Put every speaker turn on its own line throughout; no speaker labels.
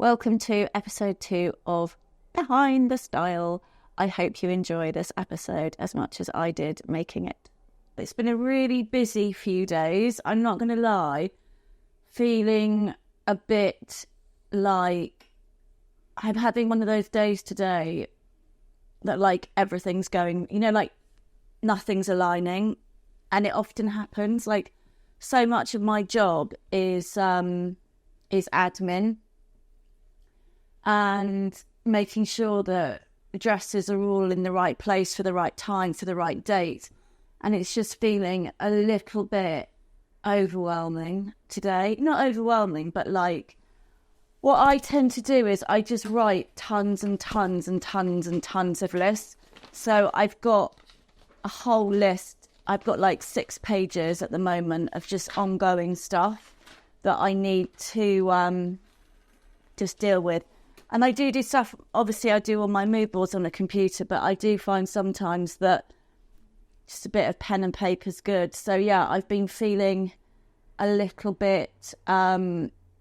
Welcome to episode 2 of Behind the Style. I hope you enjoy this episode as much as I did making it. It's been a really busy few days. I'm not going to lie, feeling a bit like I'm having one of those days today that like everything's going, like nothing's aligning. And it often happens. Like so much of my job is admin and making sure that the dresses are all in the right place for the right time, for the right date. And it's just feeling a little bit overwhelming today. Not overwhelming, but like what I tend to do is I just write tons and tons and tons and tons of lists. So I've got a whole list. I've got like 6 pages at the moment of just ongoing stuff that I need to just deal with. And I do stuff, obviously I do all my mood boards on a computer, but I do find sometimes that just a bit of pen and paper's good. So yeah, I've been feeling a little bit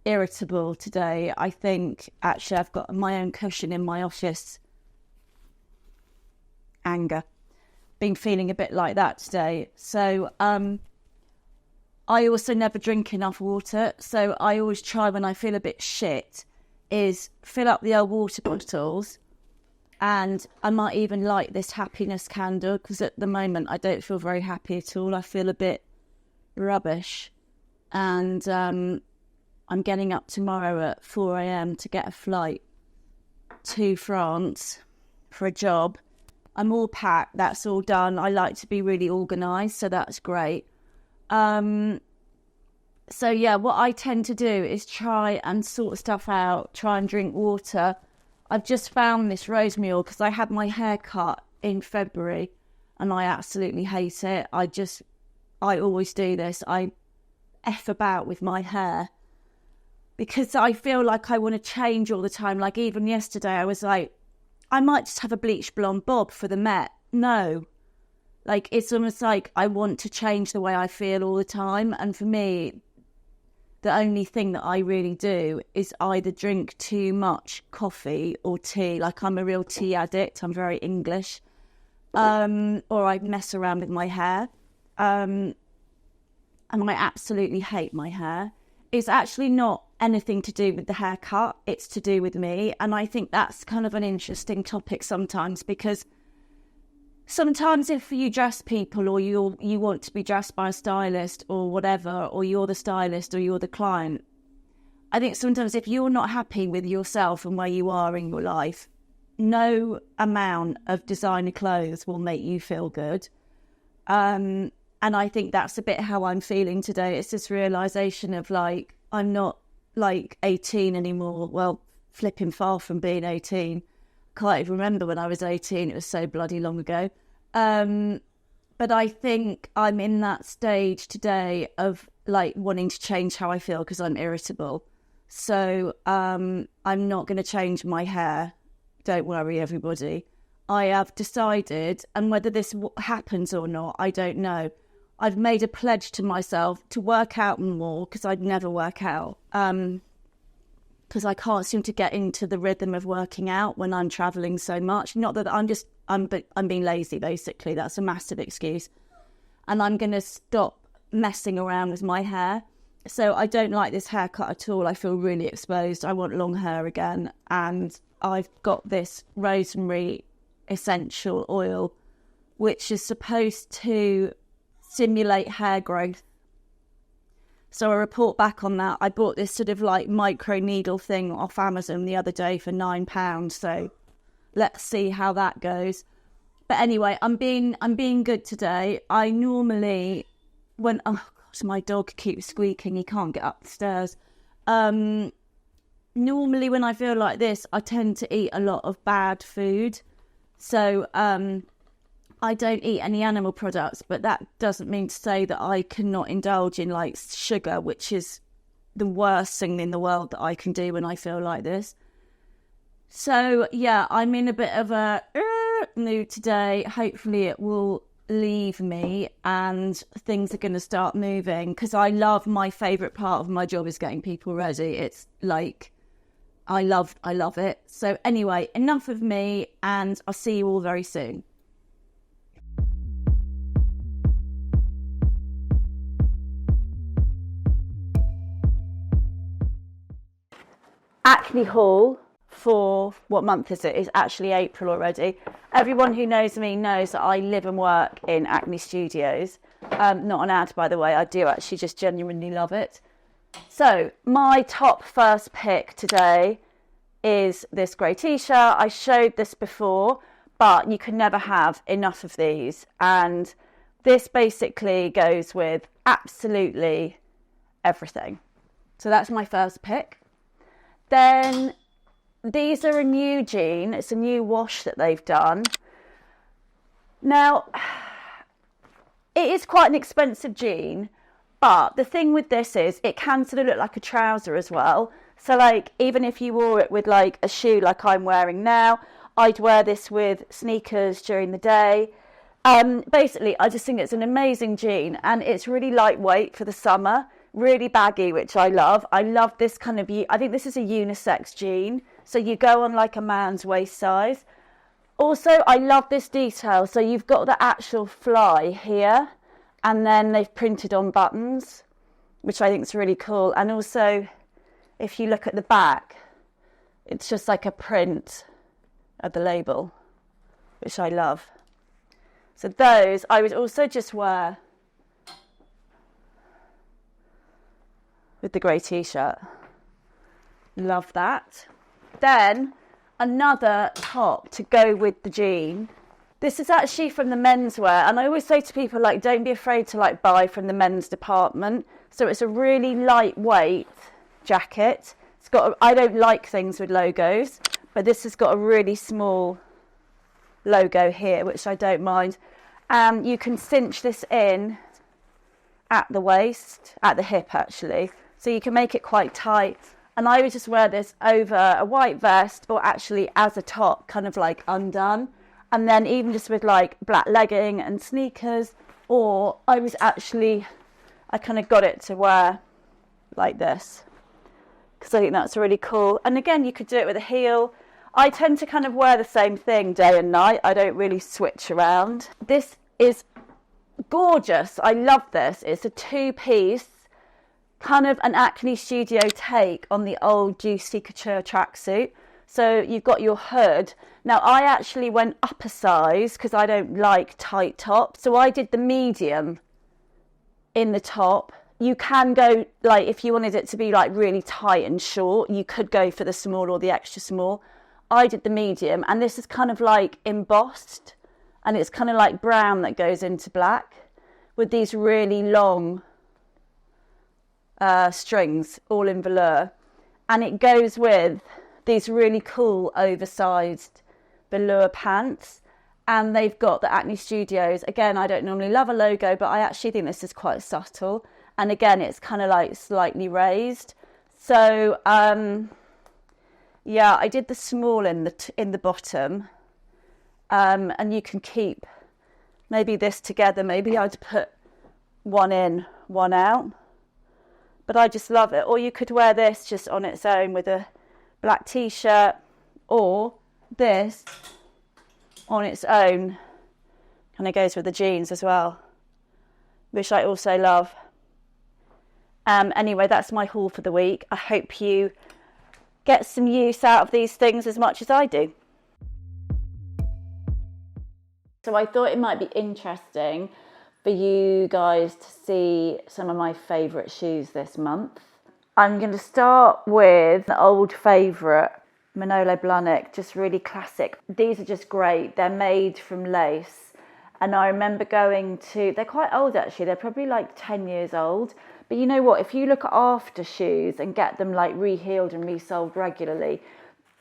irritable today. I think actually I've got my own cushion in my office. Anger. Been feeling a bit like that today. So I also never drink enough water. So I always try when I feel a bit shit is fill up the old water bottles, and I might even light this happiness candle because at the moment I don't feel very happy at all. I feel a bit rubbish, and I'm getting up tomorrow at 4 a.m. to get a flight to France for a job. I'm all packed, that's all done. I like to be really organised, so that's great. So yeah, what I tend to do is try and sort stuff out, try and drink water. I've just found this rosemary oil because I had my hair cut in February and I absolutely hate it. I always do this. I F about with my hair because I feel like I want to change all the time. Like even yesterday I was like, I might just have a bleached blonde bob for the Met. No. Like it's almost like I want to change the way I feel all the time. And for me, the only thing that I really do is either drink too much coffee or tea. Like I'm a real tea addict. I'm very English. Or I mess around with my hair. And I absolutely hate my hair. It's actually not anything to do with the haircut. It's to do with me. And I think that's kind of an interesting topic sometimes because sometimes if you dress people or you want to be dressed by a stylist or whatever, or you're the stylist or you're the client, I think sometimes if you're not happy with yourself and where you are in your life, no amount of designer clothes will make you feel good. And I think that's a bit how I'm feeling today. It's this realisation of like, I'm not like 18 anymore. Well, flipping far from being 18. Can't even remember when I was 18. It was so bloody long ago. But I think I'm in that stage today of like wanting to change how I feel because I'm irritable. So I'm not going to change my hair. Don't worry, everybody. I have decided, and whether this happens or not, I don't know. I've made a pledge to myself to work out more because I'd never work out. Because I can't seem to get into the rhythm of working out when I'm travelling so much. Not that I'm being lazy, basically. That's a massive excuse. And I'm going to stop messing around with my hair. So I don't like this haircut at all. I feel really exposed. I want long hair again. And I've got this rosemary essential oil, which is supposed to simulate hair growth. So I report back on that. I bought this sort of like micro needle thing off Amazon the other day for £9. So let's see how that goes. But anyway, I'm being good today. I normally, oh God, my dog keeps squeaking. He can't get up the stairs. Normally when I feel like this, I tend to eat a lot of bad food. So I don't eat any animal products, but that doesn't mean to say that I cannot indulge in like sugar, which is the worst thing in the world that I can do when I feel like this. So yeah, I'm in a bit of a mood today. Hopefully it will leave me and things are going to start moving because I love my favourite part of my job is getting people ready. It's like I love it. So anyway, enough of me, and I'll see you all very soon. Acne haul for, what month is it? It's actually April already. Everyone who knows me knows that I live and work in Acne Studios. Not an ad, by the way. I do actually just genuinely love it. So my top first pick today is this grey t-shirt. I showed this before, but you can never have enough of these. And this basically goes with absolutely everything. So that's my first pick. Then these are a new jean. It's a new wash that they've done. Now, it is quite an expensive jean, but the thing with this is it can sort of look like a trouser as well. So like, even if you wore it with like a shoe like I'm wearing now, I'd wear this with sneakers during the day. Basically, I just think it's an amazing jean, and it's really lightweight for the summer, really baggy, which I love. I love this kind of, I think this is a unisex jean, so you go on like a man's waist size. Also, I love this detail. So you've got the actual fly here, and then they've printed on buttons, which I think is really cool. And also, if you look at the back, it's just like a print of the label, which I love. So those I would also just wear with the grey t-shirt. Love that. Then another top to go with the jean. This is actually from the menswear, and I always say to people, like, don't be afraid to like buy from the men's department. So it's a really lightweight jacket. It's got I don't like things with logos, but this has got a really small logo here, which I don't mind. You can cinch this in at the waist, at the hip actually, so you can make it quite tight. And I would just wear this over a white vest, or actually as a top, kind of like undone. And then even just with like black legging and sneakers, or I kind of got it to wear like this, because I think that's really cool. And again, you could do it with a heel. I tend to kind of wear the same thing day and night. I don't really switch around. This is gorgeous. I love this. It's a two-piece, kind of an Acne Studio take on the old Juicy Couture tracksuit. So you've got your hood. Now, I actually went up a size because I don't like tight tops. So I did the medium in the top. You can go, like, if you wanted it to be like really tight and short, you could go for the small or the extra small. I did the medium, and this is kind of like embossed, and it's kind of like brown that goes into black with these really long strings, all in velour. And it goes with these really cool oversized velour pants, and they've got the Acne Studios. Again, I don't normally love a logo, but I actually think this is quite subtle, and again, it's kind of like slightly raised. So yeah, I did the small in the bottom, and you can keep maybe this together. Maybe I'd put one in, one out, but I just love it. Or you could wear this just on its own with a black t-shirt, or this on its own kind of goes with the jeans as well, which I also love. Anyway, that's my haul for the week. I hope you get some use out of these things as much as I do. So I thought it might be interesting for you guys to see some of my favourite shoes this month. I'm going to start with an old favourite, Manolo Blahnik, just really classic. These are just great. They're made from lace. And I remember they're quite old actually, they're probably like 10 years old. But you know what, if you look after shoes and get them like reheeled and resoled regularly,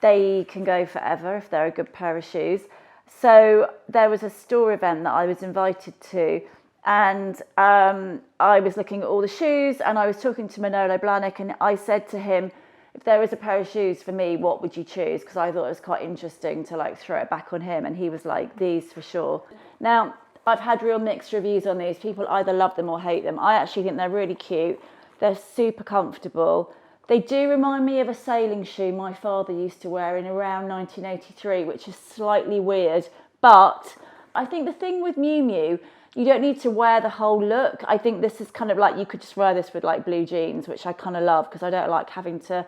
they can go forever if they're a good pair of shoes. So there was a store event that I was invited to, and I was looking at all the shoes, and I was talking to Manolo Blahnik, and I said to him, if there was a pair of shoes for me, what would you choose? Because I thought it was quite interesting to like throw it back on him, and he was like, these for sure. Now, I've had real mixed reviews on these. People either love them or hate them. I actually think they're really cute. They're super comfortable. They do remind me of a sailing shoe my father used to wear in around 1983, which is slightly weird. But I think the thing with Miu Miu, you don't need to wear the whole look. I think this is kind of like, you could just wear this with like blue jeans, which I kind of love because I don't like having to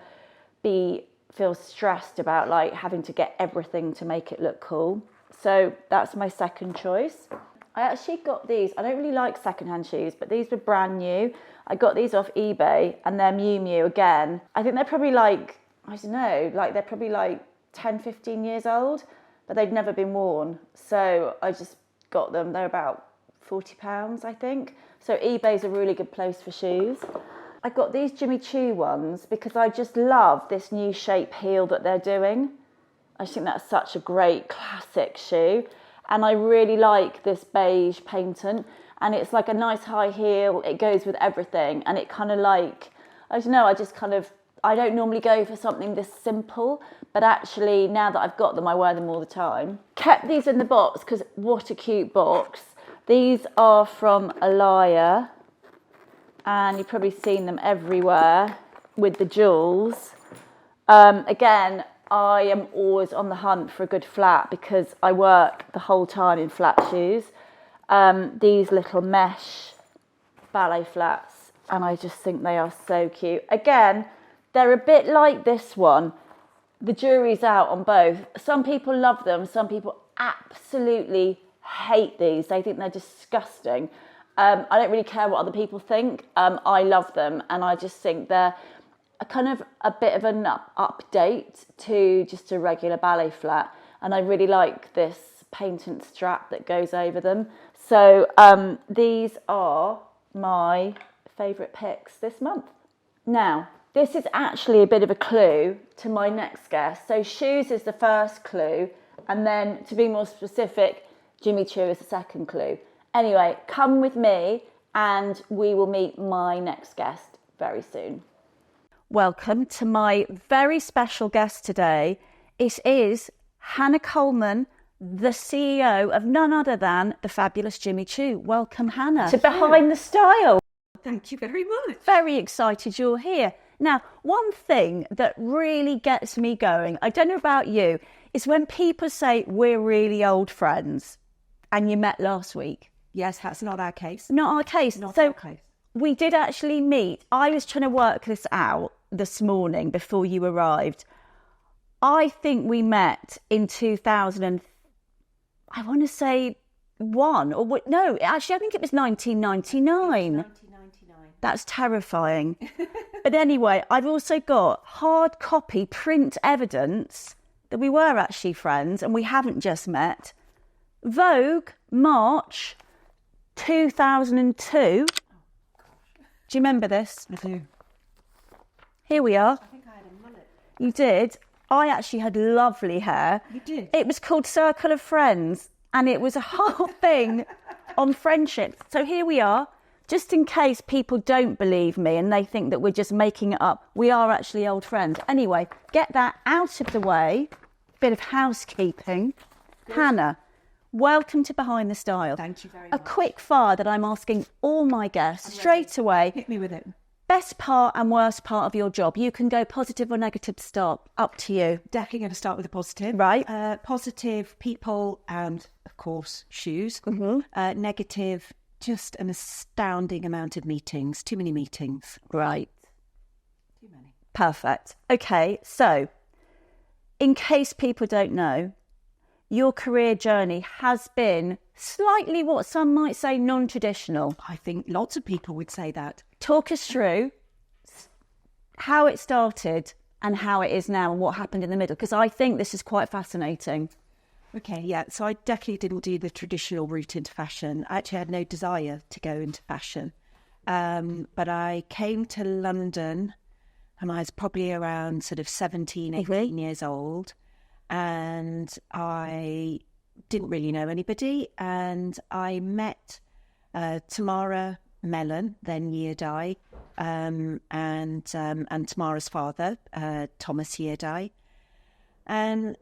feel stressed about like having to get everything to make it look cool. So that's my second choice. I actually got these. I don't really like secondhand shoes, but these were brand new. I got these off eBay and they're Miu Miu again. I think they're probably like, I don't know, like they're probably like 10, 15 years old, but they'd never been worn. So I just got them. They're about £40, I think. So eBay's a really good place for shoes. I got these Jimmy Choo ones because I just love this new shape heel that they're doing. I just think that's such a great classic shoe. And I really like this beige patent. And it's like a nice high heel. It goes with everything. And it kind of like, I don't know, I don't normally go for something this simple. But actually, now that I've got them, I wear them all the time. Kept these in the box because what a cute box. These are from Alaya. And you've probably seen them everywhere with the jewels. Again, I am always on the hunt for a good flat because I work the whole time in flat shoes. These little mesh ballet flats, and I just think they are so cute. Again, they're a bit like this one. The jury's out on both. Some people love them. Some people absolutely hate these. They think they're disgusting. I don't really care what other people think. I love them, and I just think they're a bit of an update to just a regular ballet flat. And I really like this patent strap that goes over them. So these are my favourite picks this month. Now, this is actually a bit of a clue to my next guest. So shoes is the first clue, and then to be more specific, Jimmy Choo is the second clue. Anyway, come with me and we will meet my next guest very soon. Welcome to my very special guest today. It is Hannah Coleman, the CEO of none other than the fabulous Jimmy Choo. Welcome, Hannah, to Behind the Style.
Thank you very much.
Very excited you're here. Now, one thing that really gets me going, I don't know about you, is when people say we're really old friends and you met last week.
Yes, that's not our case.
Not our case.
Not
so
our case.
We did actually meet. I was trying to work this out this morning before you arrived. I think we met in 2000 I want to say no, actually I think it was 1999.
1999.
That's terrifying. But anyway, I've also got hard copy print evidence that we were actually friends and we haven't just met. Vogue, March 2002. Oh, do you remember this?
I do.
Here we are.
I think I had a mullet.
You did. I actually had lovely hair.
You did?
It was called Circle of Friends, and it was a whole thing on friendship. So here we are. Just in case people don't believe me and they think that we're just making it up, we are actually old friends. Anyway, get that out of the way. Bit of housekeeping. Good. Hannah, welcome to Behind the Style.
Thank you very much.
A quick fire that I'm asking all my guests straight away.
Hit me with it.
Best part and worst part of your job. You can go positive or negative to start. Up to you.
Definitely going to start with a positive.
Right.
Positive, people and, of course, shoes.
Mm-hmm.
Negative, just an astounding amount of meetings. Too many meetings.
Right.
Too many.
Perfect. Okay, so in case people don't know, your career journey has been slightly what some might say non-traditional.
I think lots of people would say that.
Talk us through how it started and how it is now and what happened in the middle, because I think this is quite fascinating.
Okay, yeah. So I definitely didn't do the traditional route into fashion. I actually had no desire to go into fashion. But I came to London and I was probably around sort of 17, 18 years old. And I didn't really know anybody. And I met Tamara Mellon, then Yeardye, and Tamara's father, Thomas Yeardye. And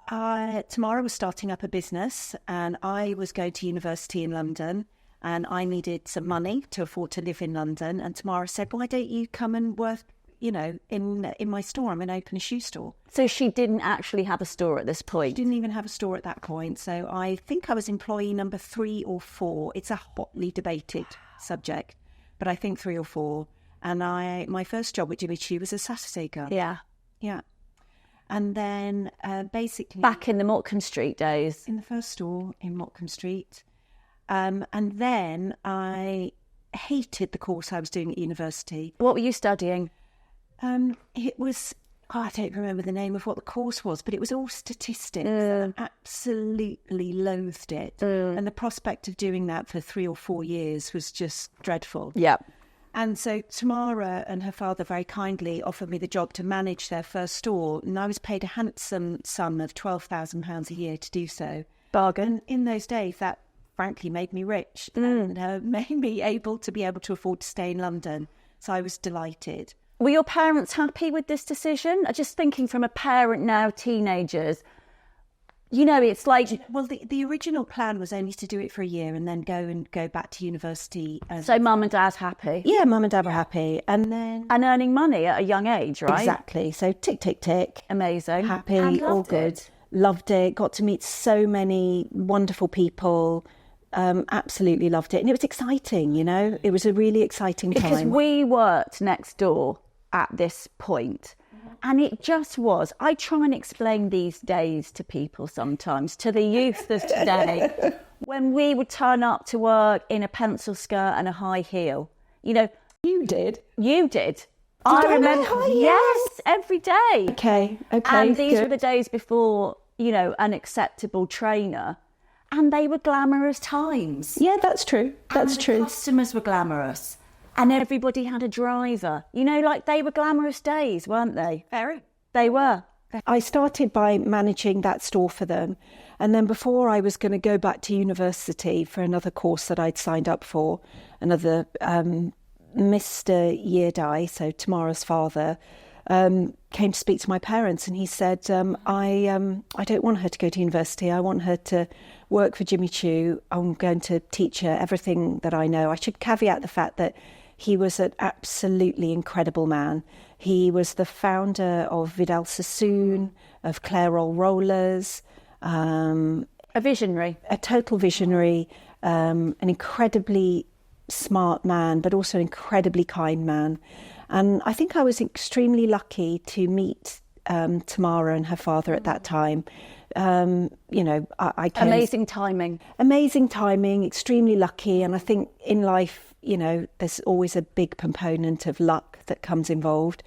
Tamara was starting up a business and I was going to university in London and I needed some money to afford to live in London. And Tamara said, why don't you come and work in my store. I'm going to open a shoe store.
So she didn't actually have a store at this
She
point?
didn't even have a store at that point. So I think I was employee number 3 or 4. It's a hotly debated subject, but I think 3 or 4. And my first job at Jimmy Choo was a Saturday girl.
Yeah.
Yeah. And then basically...
Back in the Motcombe Street days.
In the first store in Motcombe Street. And then I hated the course I was doing at university.
What were you studying?
It was... I don't remember the name of what the course was, but it was all statistics. I absolutely loathed it. And the prospect of doing that for 3 or 4 years was just dreadful.
Yeah.
And so Tamara and her father very kindly offered me the job to manage their first store. And I was paid a handsome sum of £12,000 a year to do so.
Bargain.
And in those days, that frankly made me rich and made me able to afford to stay in London. So I was delighted.
Were your parents happy with this decision? I'm just thinking from a parent now, teenagers, it's like...
Well, the original plan was only to do it for a year and then go back to university.
So mum and dad happy?
Yeah, mum and dad were happy. And then...
And earning money at a young age, right?
Exactly. So tick, tick, tick.
Amazing.
Happy, all good. Loved it. Got to meet so many wonderful people. Absolutely loved it. And it was exciting, It was a really exciting time.
Because we worked next door at this point. And it just was. I try and explain these days to people sometimes, to the youth of today, when we would turn up to work in a pencil skirt and a high heel.
You did?
You did. I remember. Yes, every day.
Okay.
And these
good.
were the days before, an acceptable trainer. And they were glamorous times.
Yeah, that's true. That's true.
Customers were glamorous. And everybody had a driver. They were glamorous days, weren't they?
Very.
They were.
I started by managing that store for them. And then before I was going to go back to university for another course that I'd signed up for, another Mr. Yeardye, so Tamara's father, came to speak to my parents, and he said, I don't want her to go to university. I want her to work for Jimmy Choo. I'm going to teach her everything that I know. I should caveat the fact that he was an absolutely incredible man. He was the founder of Vidal Sassoon, of Clairol Rollers.
A visionary.
A total visionary, an incredibly smart man, but also an incredibly kind man. And I think I was extremely lucky to meet Tamara and her father at that time. I can...
Amazing timing.
Amazing timing, extremely lucky. And I think in life, there's always a big component of luck that comes involved.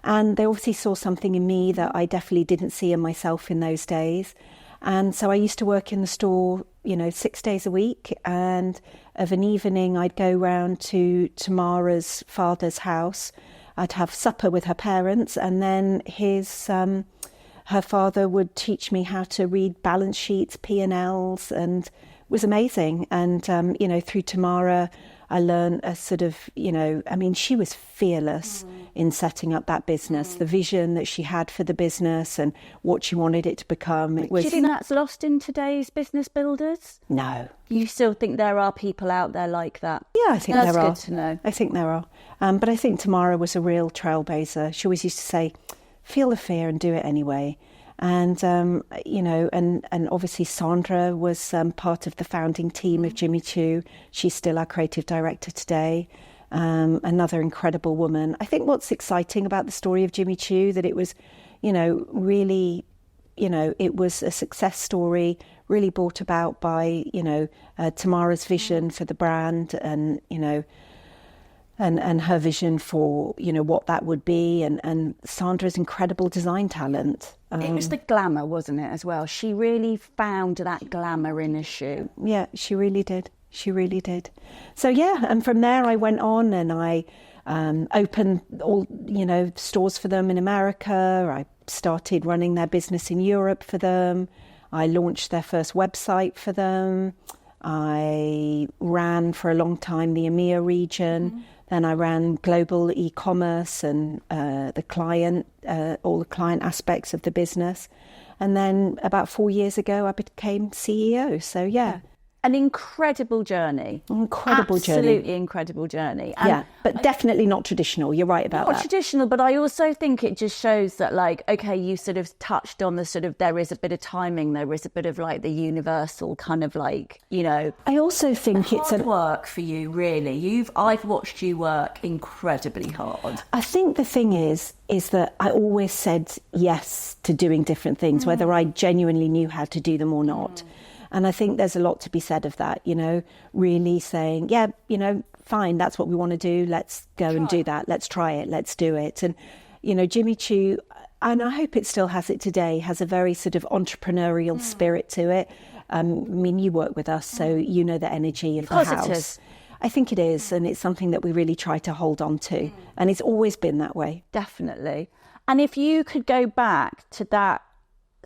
And they obviously saw something in me that I definitely didn't see in myself in those days. And so I used to work in the store, 6 days a week. And of an evening, I'd go round to Tamara's father's house. I'd have supper with her parents, and then her father would teach me how to read balance sheets, P&Ls, and it was amazing. And, through Tamara, I learned a sort of, she was fearless in setting up that business, the vision that she had for the business and what she wanted it to become. It was...
Do you think that's lost in today's business builders?
No.
You still think there are people out there like that?
Yeah, I think there are.
That's good to know.
I think there are. But I think Tamara was a real trailblazer. She always used to say, feel the fear and do it anyway. And, and obviously Sandra was part of the founding team of Jimmy Choo. She's still our creative director today. Another incredible woman. I think what's exciting about the story of Jimmy Choo, that it was, really, it was a success story, really brought about by, Tamara's vision for the brand and, and her vision for, what that would be, and Sandra's incredible design talent.
It was the glamour, wasn't it, as well? She really found that glamour in a shoe.
Yeah, she really did. She really did. So, yeah, and from there I went on and I opened all, stores for them in America. I started running their business in Europe for them. I launched their first website for them. I ran for a long time the EMEA region. Mm-hmm. Then I ran global e-commerce and all the client aspects of the business. And then about 4 years ago, I became CEO. So, yeah.
an incredible journey. Absolutely incredible journey. And
but definitely not traditional. You're right about that.
Not traditional, but I also think it just shows that, like, okay, you sort of touched on the sort of, there is a bit of timing, there is a bit of like the universal kind of like, you know.
I also think it's
work for you, really. I've watched you work incredibly hard.
I think the thing is that I always said yes to doing different things, whether I genuinely knew how to do them or not. And I think there's a lot to be said of that, you know, really saying, yeah, you know, fine, that's what we want to do. Let's go and do that. Let's try it. Let's do it. And, you know, Jimmy Choo, and I hope it still has it today, has a very sort of entrepreneurial spirit to it. I mean, you work with us, so you know the energy of the house. I think it is. And it's something that we really try to hold on to. And it's always been that way.
Definitely. And if you could go back to that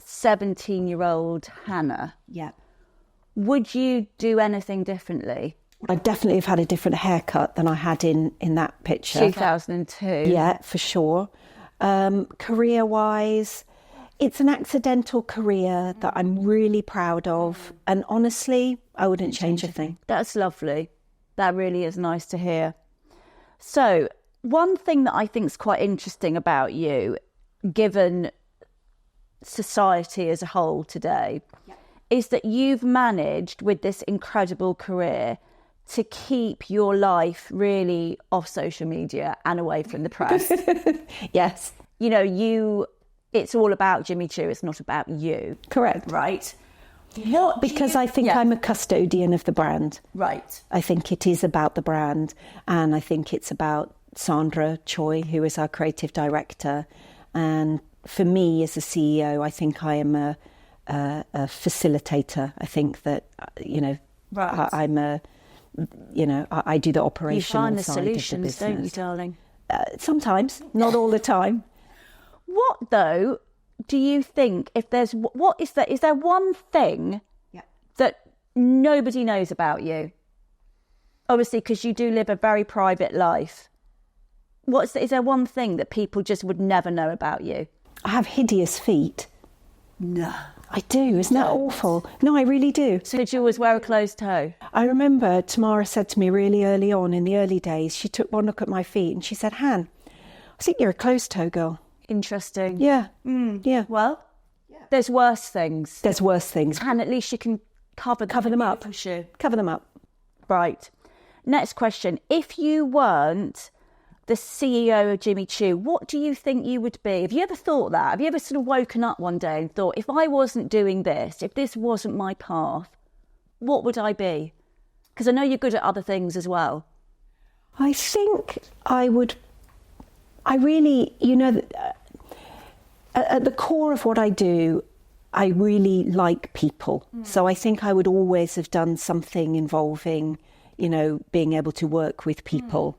17-year-old Hannah.
Yeah.
Would you do anything differently?
I definitely have had a different haircut than I had in that picture.
2002.
Yeah, for sure. Career-wise, it's an accidental career that I'm really proud of. And honestly, I wouldn't change a thing.
That's lovely. That really is nice to hear. So, one thing that I think is quite interesting about you, given society as a whole today, is that you've managed with this incredible career to keep your life really off social media and away from the press.
Yes.
You know, it's all about Jimmy Choo. It's not about you.
Correct.
Right.
Because I think I'm a custodian of the brand.
Right.
I think it is about the brand. And I think it's about Sandra Choi, who is our creative director. And for me as a CEO, I think I am a facilitator. I think that, you know, I'm a, you know, I do the operational
side of the business. You find the solutions, don't you, darling?
Sometimes, not all the time.
What, though, do you think, if there's, is there one thing that nobody knows about you? Obviously, because you do live a very private life. Is there one thing that people just would never know about you?
I have hideous feet.
No.
I do. Isn't that awful? No, I really do.
So did you always wear a closed toe?
I remember Tamara said to me really early on in the early days, she took one look at my feet and she said, Han, I think you're a closed toe girl.
Interesting.
Yeah. Yeah.
Well, there's worse things.
There's worse things.
And at least you can cover them up.
Cover them up.
Right. Next question. If you weren't the CEO of Jimmy Choo, what do you think you would be? Have you ever thought that? Have you ever sort of woken up one day and thought, if I wasn't doing this, if this wasn't my path, what would I be? Because I know you're good at other things as well.
I think I really, you know, at the core of what I do, I really like people. So I think I would always have done something involving, you know, being able to work with people.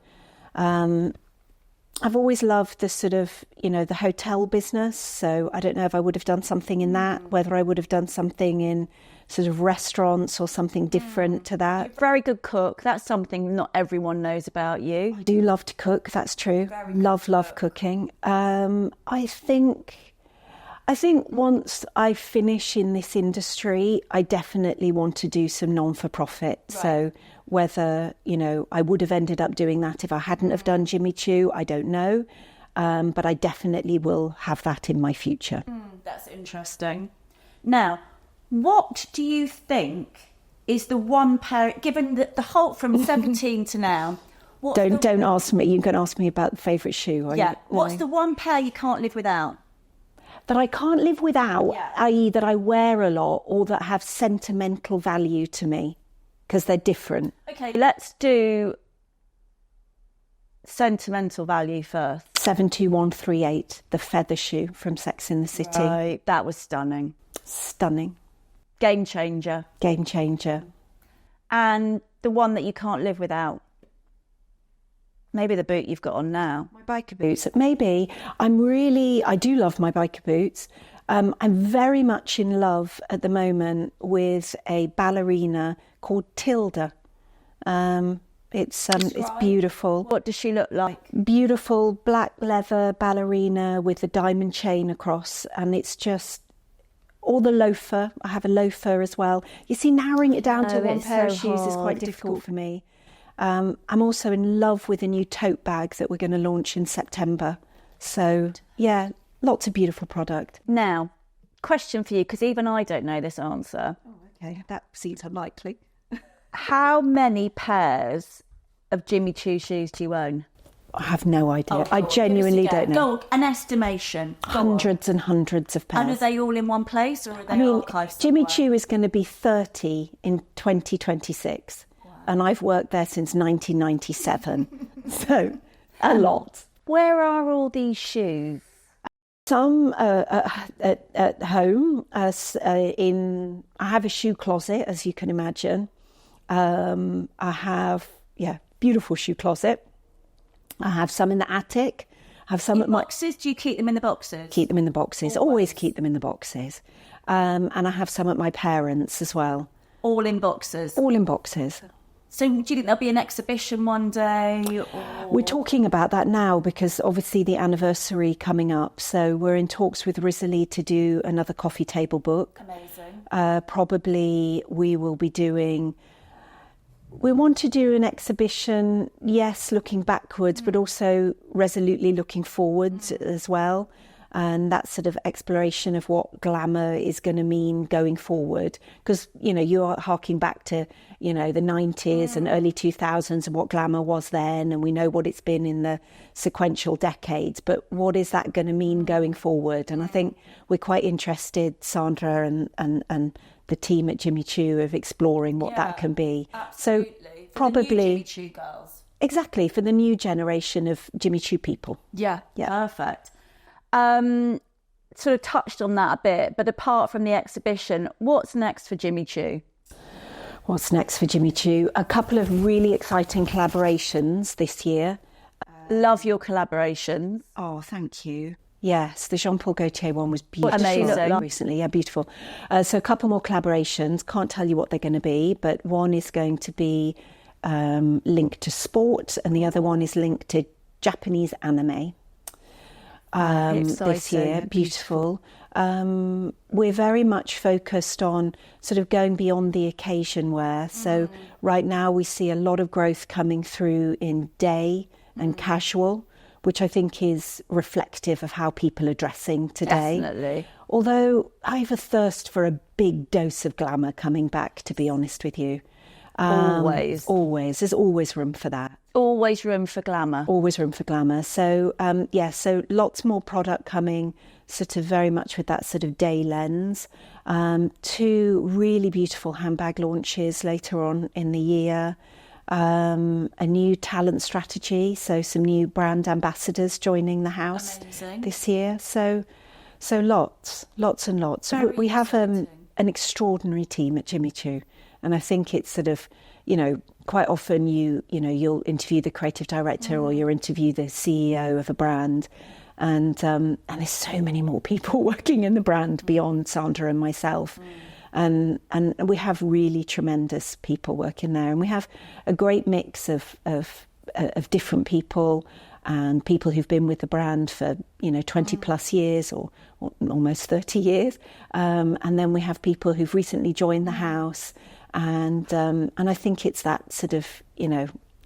I've always loved the sort of, you know, the hotel business. So I don't know if I would have done something in that, whether I would have done something in sort of restaurants or something different to that.
You're a very good cook. That's something not everyone knows about you.
I do love to cook. That's true. Love cooking. I think once I finish in this industry, I definitely want to do some non-for-profit. Right. So whether, you know, I would have ended up doing that if I hadn't have done Jimmy Choo, I don't know. But I definitely will have that in my future.
That's interesting. Now, what do you think is the one pair, given the whole from 17 to now?
Don't ask me. You can ask me about the favourite shoe.
What's the one pair you can't live without?
That I can't live without, i.e. that I wear a lot or that have sentimental value to me, because they're different.
Okay, let's do sentimental value first.
72138, the feather shoe from Sex and the City.
Right, that was stunning.
Stunning.
Game changer.
Game changer.
And the one that you can't live without? Maybe the boot you've got on now.
My biker boots. Maybe. I do love my biker boots. I'm very much in love at the moment with a ballerina called Tilda. It's beautiful.
What does she look like?
Beautiful black leather ballerina with a diamond chain across, and it's just or the loafer. I have a loafer as well. You see, narrowing it down to one
it's
pair of
so
shoes is quite
hard,
difficult for me. I'm also in love with a new tote bag that we're going to launch in September. So, yeah, lots of beautiful product.
Now, question for you, because even I don't know this answer.
Oh, okay, that seems unlikely.
How many pairs of Jimmy Choo shoes do you own?
I have no idea. I genuinely don't know.
Go, an estimation.
Hundreds and hundreds of pairs.
And are they all in one place, or are they archived
Jimmy
somewhere?
Choo is going to be 30 in 2026. Wow. And I've worked there since 1997. So, a lot.
Where are all these shoes?
Some at home. I have a shoe closet, as you can imagine. I have, beautiful shoe closet. I have some in the attic. I have some
in boxes? Do you keep them in the boxes?
Keep them in the boxes. Always keep them in the boxes. And I have some at my parents' as well.
All in boxes?
All in boxes.
So do you think there'll be an exhibition one day? Or...
We're talking about that now because obviously the anniversary coming up. So we're in talks with Risley to do another coffee table book.
Amazing.
Probably we will be doing... We want to do an exhibition, yes, looking backwards, but also resolutely looking forwards as well. And that sort of exploration of what glamour is going to mean going forward. Because, you are harking back to, the 90s and early 2000s and what glamour was then. And we know what it's been in the sequential decades. But what is that going to mean going forward? And I think we're quite interested, Sandra and the team at Jimmy Choo, of exploring what that can be.
Absolutely.
So
for
probably
the new Jimmy Choo girls.
Exactly, for the new generation of Jimmy Choo people.
Yeah. Perfect. Sort of touched on that a bit, but apart from the exhibition, what's next for Jimmy Choo?
What's next for Jimmy Choo? A couple of really exciting collaborations this year.
Love your collaborations.
Oh, thank you. Yes, the Jean-Paul Gaultier one was beautiful.
Amazing.
Recently, yeah, beautiful. So a couple more collaborations. Can't tell you what they're going to be, but one is going to be linked to sport and the other one is linked to Japanese anime. This year, beautiful. We're very much focused on sort of going beyond the occasion wear. So right now we see a lot of growth coming through in day and casual, which I think is reflective of how people are dressing today.
Definitely.
Although I have a thirst for a big dose of glamour coming back, to be honest with you.
Always.
There's always room for that.
Always room for glamour.
Always room for glamour. So, so lots more product coming, sort of very much with that sort of day lens. 2 really beautiful handbag launches later on in the year. A new talent strategy, so some new brand ambassadors joining the house this year. So lots and lots.
Very
we have an extraordinary team at Jimmy Choo, and I think it's sort of, quite often you'll interview the creative director or you'll interview the CEO of a brand, and there's so many more people working in the brand beyond Sandra and myself. And we have really tremendous people working there, and we have a great mix of different people and people who've been with the brand for 20 plus years or almost 30 years, and then we have people who've recently joined the house, and I think it's that sort of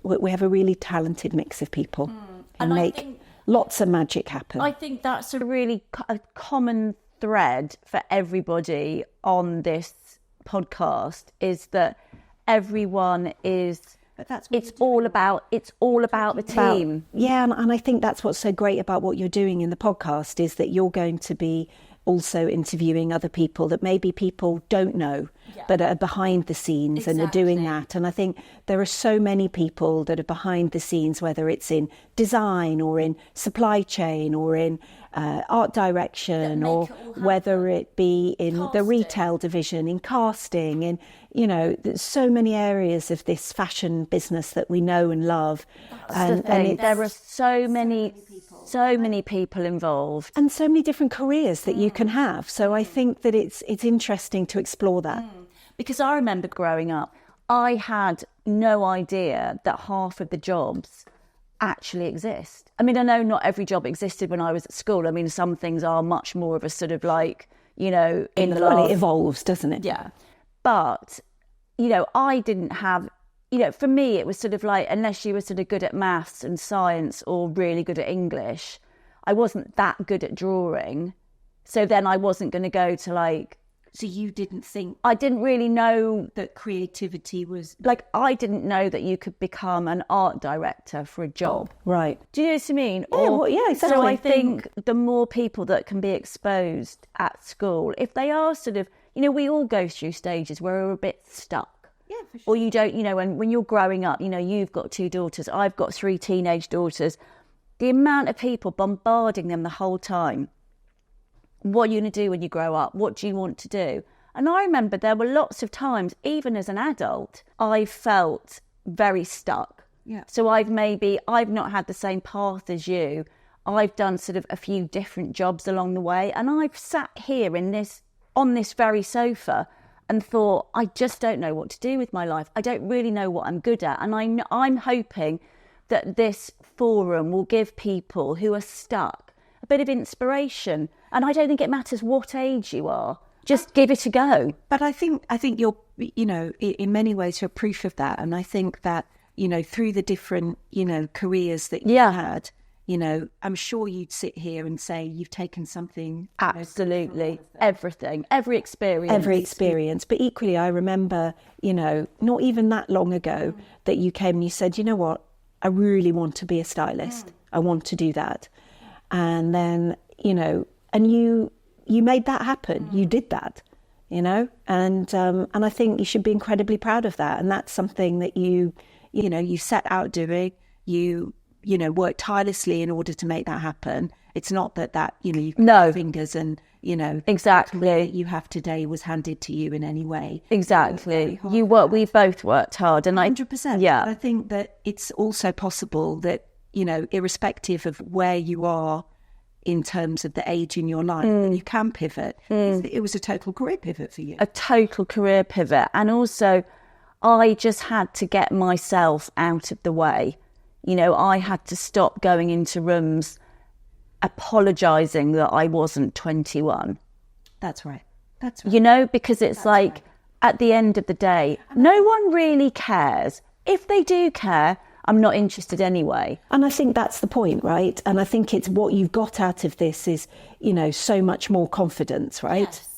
we have a really talented mix of people and make lots of magic happen.
I think that's a common thread for everybody on this podcast, is that everyone is, but it's all about the team.
And I think that's what's so great about what you're doing in the podcast, is that you're going to be also interviewing other people that maybe people don't know, but are behind the scenes and are doing that. And I think there are so many people that are behind the scenes, whether it's in design or in supply chain or in art direction, or whether it be in the retail division, in casting, in there's so many areas of this fashion business that we know and love.
And there are so many people involved,
and so many different careers that you can have. So I think that it's interesting to explore that.
Because I remember growing up, I had no idea that half of the jobs actually exist. I mean, I know not every job existed when I was at school. I mean, some things are much more of a sort of like, you know, in the
Well,
last...
it evolves, doesn't it?
Yeah. But, you know, I didn't have, you know, for me, it was sort of like, unless you were sort of good at maths and science or really good at English, I wasn't that good at drawing. So then I wasn't going to go to like...
So you didn't think...
I didn't really know...
that creativity was...
Like, I didn't know that you could become an art director for a job.
Right.
Do you know what I mean?
Yeah, well, yeah, exactly.
So I think the more people that can be exposed at school, if they are sort of, you know, we all go through stages where we're a bit stuck.
Yeah, for sure.
Or you don't, you know, when you're growing up, you know, you've got 2 daughters, I've got 3 teenage daughters. The amount of people bombarding them the whole time. What are you going to do when you grow up? What do you want to do? And I remember there were lots of times, even as an adult, I felt very stuck.
Yeah.
So I've not had the same path as you. I've done sort of a few different jobs along the way. And I've sat here on this very sofa and thought, I just don't know what to do with my life. I don't really know what I'm good at. And I'm hoping that this forum will give people who are stuck a bit of inspiration. And I don't think it matters what age you are. Just give it a go.
But I think you're, you know, in many ways you're proof of that. And I think that, you know, through the different, you know, careers that you've had, you know, I'm sure you'd sit here and say you've taken something.
Absolutely. Everything. Every experience.
But equally, I remember, you know, not even that long ago that you came and you said, you know what, I really want to be a stylist. I want to do that. And then, you know, and you made that happen. You did that, you know, and I think you should be incredibly proud of that. And that's something that you set out doing. You know, worked tirelessly in order to make that happen. It's not that you know, you got fingers and, you know,
exactly
you have today was handed to you in any way.
Exactly. We both worked hard, and
100%.
Yeah.
I think that it's also possible that, you know, irrespective of where you are in terms of the age in your life, you can pivot. It was a total career pivot for you.
A total career pivot. And also, I just had to get myself out of the way. You know, I had to stop going into rooms apologising that I wasn't 21.
That's right.
You know, because it's like, at the end of the day, no one really cares. If they do care, I'm not interested anyway.
And I think that's the point, right? And I think it's what you've got out of this is, you know, so much more confidence, right?
Yes.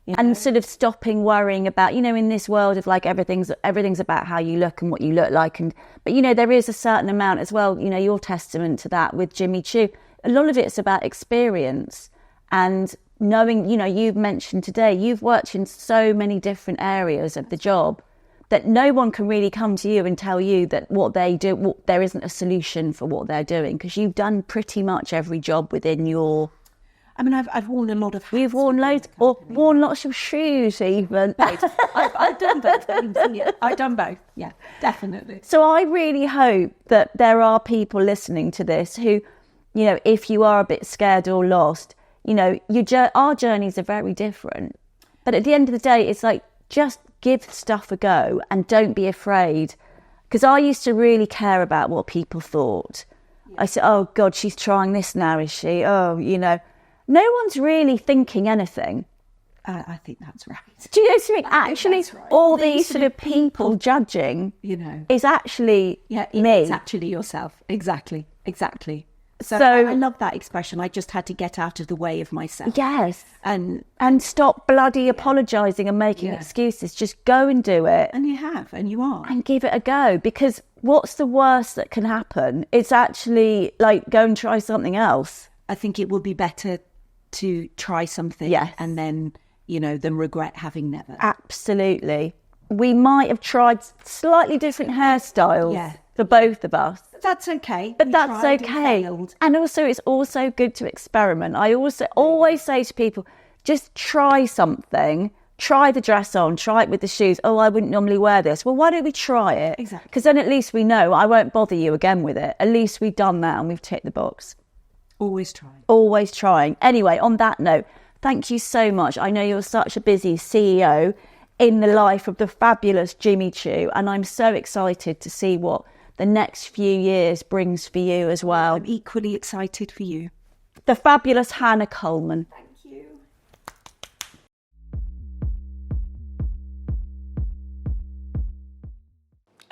You know? And sort of stopping worrying about, you know, in this world of like everything's about how you look and what you look like. But, you know, there is a certain amount as well, you know, you're testament to that with Jimmy Choo. A lot of it's about experience and knowing, you know, you've mentioned today, you've worked in so many different areas of the job that no one can really come to you and tell you that what they do, there isn't a solution for what they're doing, because you've done pretty much every job within your...
I mean, I've worn a lot of hats.
You've worn loads, or worn lots of shoes even.
I've done both. I've done both, yeah, definitely.
So I really hope that there are people listening to this who, you know, if you are a bit scared or lost, you know, our journeys are very different. But at the end of the day, it's like, just give stuff a go and don't be afraid. Because I used to really care about what people thought. Yeah. I said, oh God, she's trying this now, is she? Oh, you know, no one's really thinking anything.
I think that's right.
Do you know what I mean? Actually, right. All these sort of people judging,
you know,
is actually me.
It's actually yourself. Exactly. So I love that expression. I just had to get out of the way of myself.
Yes.
And
stop bloody apologising and making excuses. Just go and do it.
And you have, and you are.
And give it a go. Because what's the worst that can happen? It's actually like, go and try something else.
I think it would be better to try something and then, you know, than regret having never.
Absolutely. We might have tried slightly different hairstyles for both of us.
That's okay.
But that's okay. And also, it's also good to experiment. I also always say to people, just try something. Try the dress on. Try it with the shoes. Oh, I wouldn't normally wear this. Well, why don't we try it?
Exactly.
Because then at least we know I won't bother you again with it. At least we've done that and we've ticked the box.
Always trying.
Always trying. Anyway, on that note, thank you so much. I know you're such a busy CEO in the life of the fabulous Jimmy Choo, and I'm so excited to see what the next few years brings for you as well.
I'm equally excited for you.
The fabulous Hannah Coleman.
Thank you.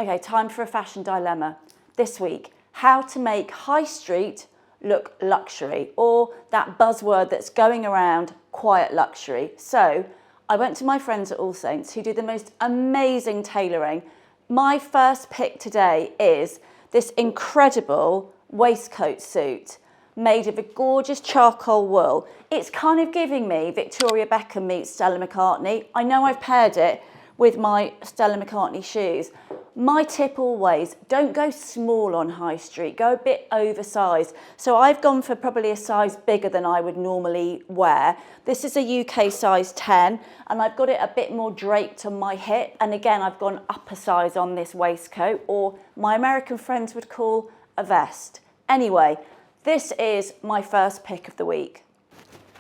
Okay, time for a fashion dilemma. This week, how to make high street look luxury, or that buzzword that's going around, quiet luxury. So I went to my friends at All Saints who do the most amazing tailoring. My first pick today is this incredible waistcoat suit made of a gorgeous charcoal wool. It's kind of giving me Victoria Beckham meets Stella McCartney. I know I've paired it with my Stella McCartney shoes. My tip always, don't go small on high street, go a bit oversized. So I've gone for probably a size bigger than I would normally wear. This is a UK size 10 and I've got it a bit more draped on my hip. And again, I've gone upper size on this waistcoat, or my American friends would call a vest. Anyway, this is my first pick of the week.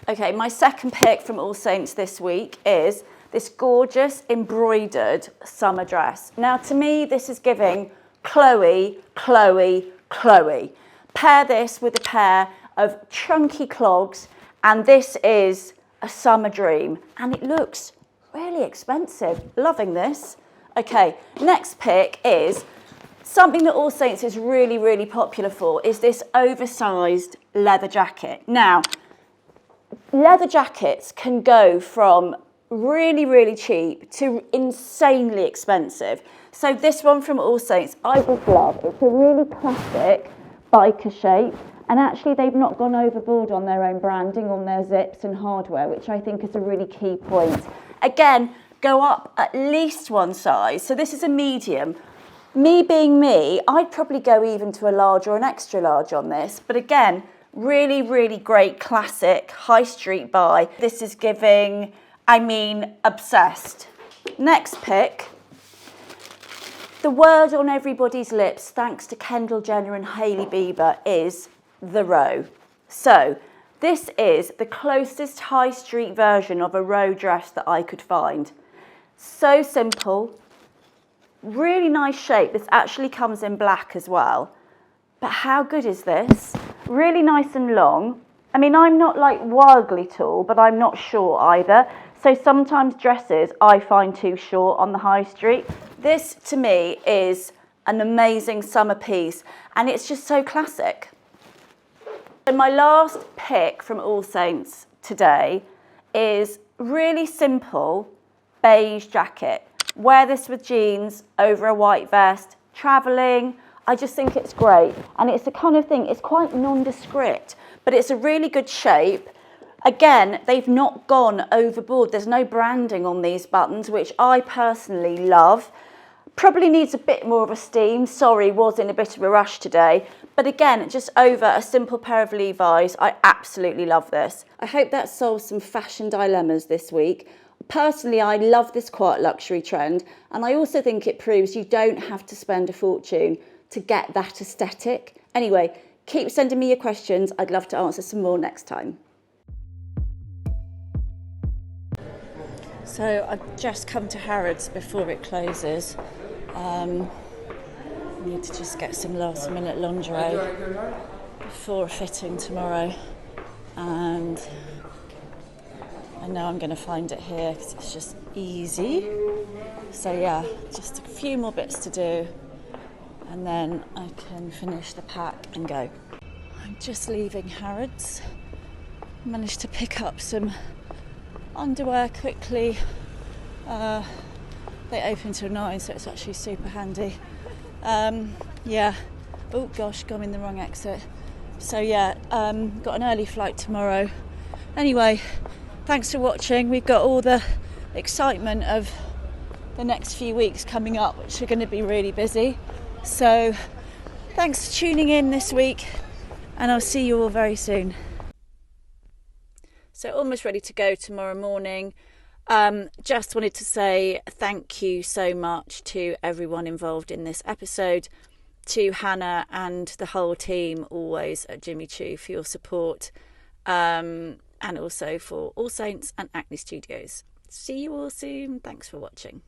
Okay, my second pick from All Saints this week is this gorgeous embroidered summer dress. Now, to me, this is giving Chloe, Chloe, Chloe. Pair this with a pair of chunky clogs, and this is a summer dream. And it looks really expensive. Loving this. Okay, next pick is something that All Saints is really, really popular for, is this oversized leather jacket. Now, leather jackets can go from really, really cheap to insanely expensive. So this one from All Saints, I just love. It's a really classic biker shape, and actually they've not gone overboard on their own branding, on their zips and hardware, which I think is a really key point. Again, go up at least one size. So this is a medium. Me being me, I'd probably go even to a large or an extra large on this. But again, really, really great classic high street buy. This is giving, I mean, obsessed. Next pick. The word on everybody's lips, thanks to Kendall Jenner and Hailey Bieber, is the row. So this is the closest high street version of a row dress that I could find. So simple, really nice shape. This actually comes in black as well. But how good is this? Really nice and long. I mean, I'm not like wildly tall, but I'm not short either. So sometimes dresses I find too short on the high street. This to me is an amazing summer piece, and it's just so classic. So my last pick from All Saints today is really simple beige jacket. Wear this with jeans over a white vest, traveling. I just think it's great. And it's the kind of thing, it's quite nondescript, but it's a really good shape. Again, they've not gone overboard. There's no branding on these buttons, which I personally love. Probably needs a bit more of a steam. Sorry, was in a bit of a rush today. But again, just over a simple pair of Levi's, I absolutely love this. I hope that solves some fashion dilemmas this week. Personally, I love this quiet luxury trend, and I also think it proves you don't have to spend a fortune to get that aesthetic. Anyway, keep sending me your questions. I'd love to answer some more next time. So I've just come to Harrods before it closes. Need to just get some last minute lingerie before a fitting tomorrow, and I know I'm going to find it here because it's just easy. So yeah, just a few more bits to do and then I can finish the pack and go. I'm just leaving Harrods. Managed to pick up some underwear quickly. They open till 9, so it's actually super handy. Yeah. Oh gosh, gone in the wrong exit. So yeah, got an early flight tomorrow. Anyway, thanks for watching. We've got all the excitement of the next few weeks coming up, which are going to be really busy. So thanks for tuning in this week, and I'll see you all very soon. So almost ready to go tomorrow morning. Just wanted to say thank you so much to everyone involved in this episode, to Hannah and the whole team always at Jimmy Choo for your support, and also for All Saints and Acne Studios. See you all soon. Thanks for watching.